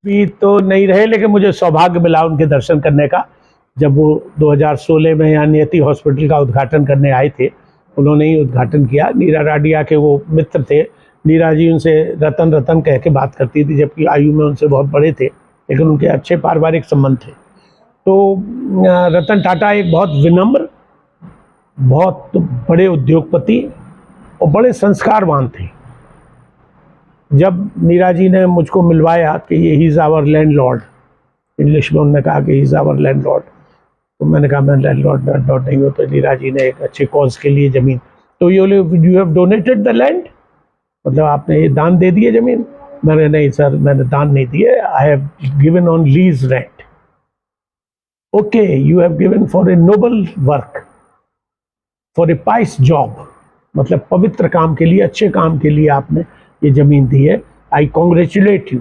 भी तो नहीं रहे, लेकिन मुझे सौभाग्य मिला उनके दर्शन करने का। जब वो 2016 में यहाँ नियति हॉस्पिटल का उद्घाटन करने आए थे, उन्होंने ही उद्घाटन किया। नीरा राडिया के वो मित्र थे। नीरा जी उनसे रतन रतन कह के बात करती थी, जबकि आयु में उनसे बहुत बड़े थे, लेकिन उनके अच्छे पारिवारिक संबंध थे। तो रतन टाटा एक बहुत विनम्र, बहुत बड़े उद्योगपति और बड़े संस्कारवान थे। जब नीरा जी ने मुझको मिलवाया कि ये ही इज़ आवर लैंडलॉर्ड, इंग्लिश में उन्होंने कहा कि ही इज़ आवर लैंडलॉर्ड, तो मैंने कहा मैं लैंडलॉर्ड नहीं हूँ। तो नीरा जी ने एक अच्छे कॉज के लिए ज़मीन, तो you have donated the land, मतलब आपने ये दान दे दिए ज़मीन? मैंने नहीं सर, मैंने दान नहीं दिए, I have given on lease rent. Okay, you have given for a noble work, for a price job, मतलब पवित्र काम के लिए, अच्छे काम के लिए आपने ये ज़मीन दी है। I congratulate you.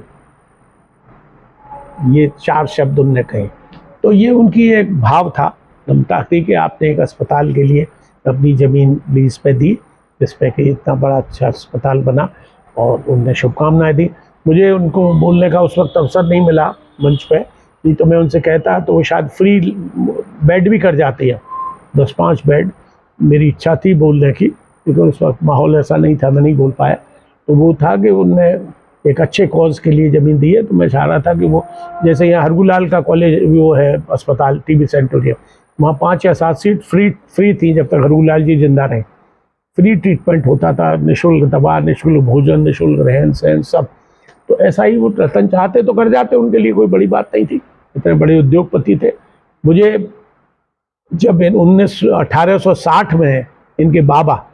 ये 4 शब्द उनने कहे। तो ये उनकी एक भाव था, क्षमता थी कि आपने एक अस्पताल के लिए अपनी ज़मीन लीज पे दी, जिसपे कि इतना बड़ा अच्छा अस्पताल बना, और उनने शुभकामनाएं दी। मुझे उनको बोलने का उस वक्त अवसर नहीं मिला मंच पे, नहीं तो मैं उनसे कहता तो वो शायद फ्री बेड भी कर जाती है, 10-5 बेड। मेरी इच्छा थी बोलने की, लेकिन उस वक्त माहौल ऐसा नहीं था, मैं नहीं बोल पाया। तो वो था कि उनने एक अच्छे कॉज के लिए ज़मीन दी है। तो मैं चाह रहा था कि वो, जैसे यहाँ हरगूलाल का कॉलेज वो है अस्पताल, टीबी सेंटोरियम, वहाँ 5 या 7 सीट फ्री थी जब तक हरगूलाल जी जिंदा रहे। फ्री ट्रीटमेंट होता था, निःशुल्क दवा, निःशुल्क भोजन, निःशुल्क रहन सहन सब। तो ऐसा ही वो रतन चाहते तो कर जाते, उनके लिए कोई बड़ी बात नहीं थी, इतने बड़े उद्योगपति थे। मुझे जब 1860 में इनके बाबा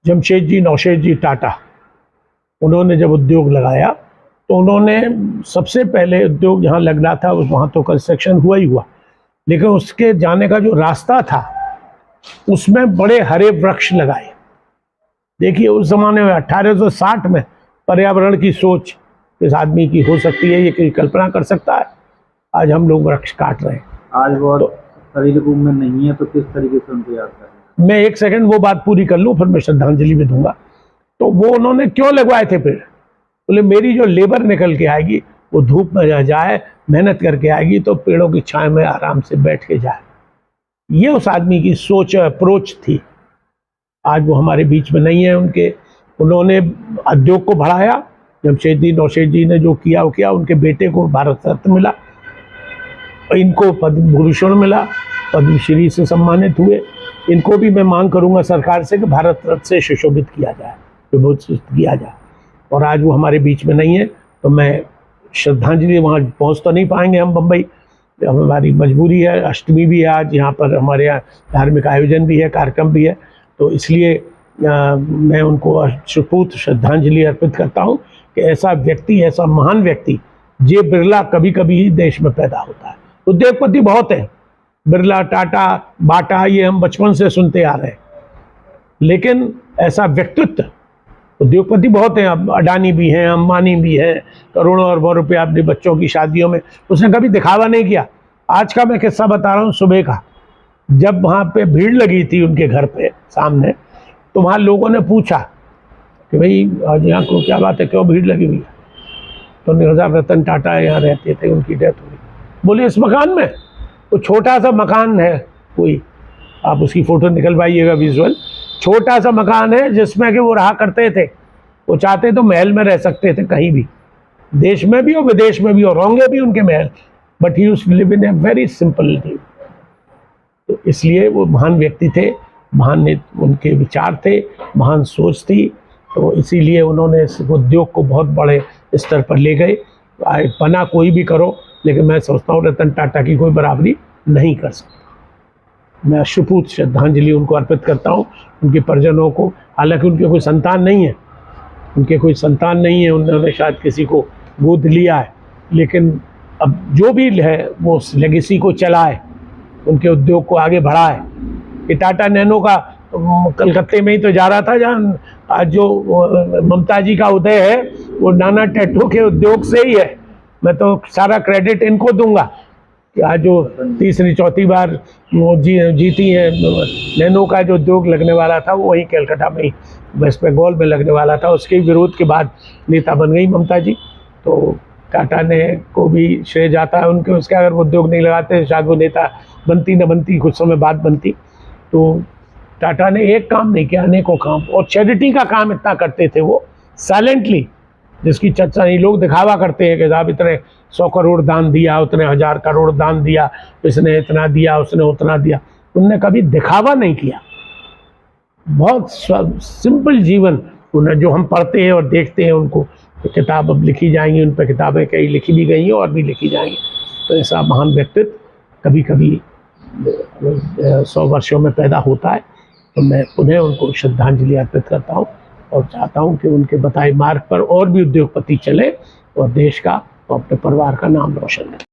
जमशेद जी नौशेद जी टाटा, उन्होंने जब उद्योग लगाया, तो उन्होंने सबसे पहले उद्योग जहाँ लगना था वहाँ तो कंस्ट्रक्शन हुआ ही हुआ, लेकिन उसके जाने का जो रास्ता था उसमें बड़े हरे वृक्ष लगाए। देखिए उस ज़माने में 1860 में पर्यावरण की सोच इस आदमी की हो सकती है, ये कोई कल्पना कर सकता है? आज हम लोग वृक्ष काट रहे हैं। आज वो शरीर रूप में नहीं है, तो किस तरीके से उनको याद करें? मैं एक सेकंड वो बात पूरी कर लूँ, फिर मैं श्रद्धांजलि भी दूंगा। तो वो उन्होंने क्यों लगवाए थे पेड़? बोले मेरी जो लेबर निकल के आएगी वो धूप में जाए, मेहनत करके आएगी, तो पेड़ों की छाया में आराम से बैठ के जाए। ये उस आदमी की सोच, अप्रोच थी। आज वो हमारे बीच में नहीं है। उन्होंने उद्योग को बढ़ाया। जमशेद जी नौशेद जी ने जो किया वो किया। उनके बेटे को भारत रत्न मिला, इनको पद्म भूषण मिला, पद्मश्री से सम्मानित हुए। इनको भी मैं मांग करूंगा सरकार से कि भारत रत्न से सुशोभित किया जाए, विभूषित किया जाए। और आज वो हमारे बीच में नहीं है, तो मैं श्रद्धांजलि, वहाँ पहुँच तो नहीं पाएंगे हम बम्बई, हमारी मजबूरी है। अष्टमी भी है आज, यहाँ पर हमारे यहाँ धार्मिक आयोजन भी है, कार्यक्रम भी है, तो इसलिए मैं उनको सुपूत श्रद्धांजलि अर्पित करता हूँ कि ऐसा व्यक्ति, ऐसा महान व्यक्ति, जे बिरला कभी कभी ही देश में पैदा होता है। उद्योगपति बहुत हैं, बिरला, टाटा, बाटा, ये हम बचपन से सुनते आ रहे हैं, लेकिन ऐसा व्यक्तित्व उद्योगपति बहुत हैं। अब अडानी भी हैं, अंबानी भी हैं, करोड़ों अरबों रुपये अपने बच्चों की शादियों में, उसने कभी दिखावा नहीं किया। आज का मैं किस्सा बता रहा हूँ, सुबह का, जब वहाँ पे भीड़ लगी थी उनके घर पे सामने, तो वहाँ लोगों ने पूछा कि भाई आज यहाँ को क्या बात है, क्यों भीड़ लगी हुई है? तो निर्मला रतन टाटा यहाँ रहते थे, उनकी डेथ हो गई। बोले इस मकान में, वो छोटा सा मकान है, कोई आप उसकी फ़ोटो निकलवाइएगा, विजुअल, छोटा सा मकान है जिसमें कि वो रहा करते थे। वो चाहते तो महल में रह सकते थे, कहीं भी, देश में भी और विदेश में भी, और होंगे भी उनके महल, but he used to live in a very simple life. तो इसलिए वो महान व्यक्ति थे, महान उनके विचार थे, महान सोच थी। तो इसीलिए उन्होंने इस उद्योग को बहुत बड़े स्तर पर ले गए। बना कोई भी करो, लेकिन मैं सोचता हूँ रतन टाटा की कोई बराबरी नहीं कर सकता। मैं सुपूत श्रद्धांजलि उनको अर्पित करता हूँ, उनके परिजनों को। हालांकि उनके कोई संतान नहीं है, उन्होंने शायद किसी को गोद लिया है, लेकिन अब जो भी है वो उस लेगेसी को चलाए, उनके उद्योग को आगे बढ़ाए। कि टाटा नैनो का कलकत्ते में ही तो जा रहा था, जहाँ आज जो ममता जी का उदय है वो नाना टैटू के उद्योग से ही है। मैं तो सारा क्रेडिट इनको दूंगा कि आज जो तीसरी चौथी बार वो जीती है। नैनो का जो उद्योग लगने वाला था वो वहीं कलकत्ता में ही, वेस्ट बंगाल में लगने वाला था, उसके विरोध के बाद नेता बन गई ममता जी। तो टाटा ने को भी श्रेय जाता है उनके, उसके अगर वो उद्योग नहीं लगाते शायद वो नेता बनती न बनती, कुछ समय बाद बनती। तो टाटा ने एक काम नहीं किया, अनेकों काम, और चैरिटी का काम इतना करते थे वो साइलेंटली, जिसकी चर्चा नहीं, लोग दिखावा करते हैं कि साहब इतने 100 करोड़ दान दिया, उतने 1000 करोड़ दान दिया, इसने इतना दिया, उसने उतना दिया। उनने कभी दिखावा नहीं किया, बहुत सिंपल जीवन उन्हें, जो हम पढ़ते हैं और देखते हैं उनको, तो किताब अब लिखी जाएंगी, उन पर किताबें कई लिखी भी गई हैं और भी लिखी जाएंगी। तो ऐसा महान व्यक्तित्व कभी कभी 100 वर्षों में पैदा होता है। तो मैं पुनः उनको श्रद्धांजलि अर्पित करता हूँ और चाहता हूँ कि उनके बताए मार्ग पर और भी उद्योगपति चले और देश का और अपने परिवार का नाम रोशन करें।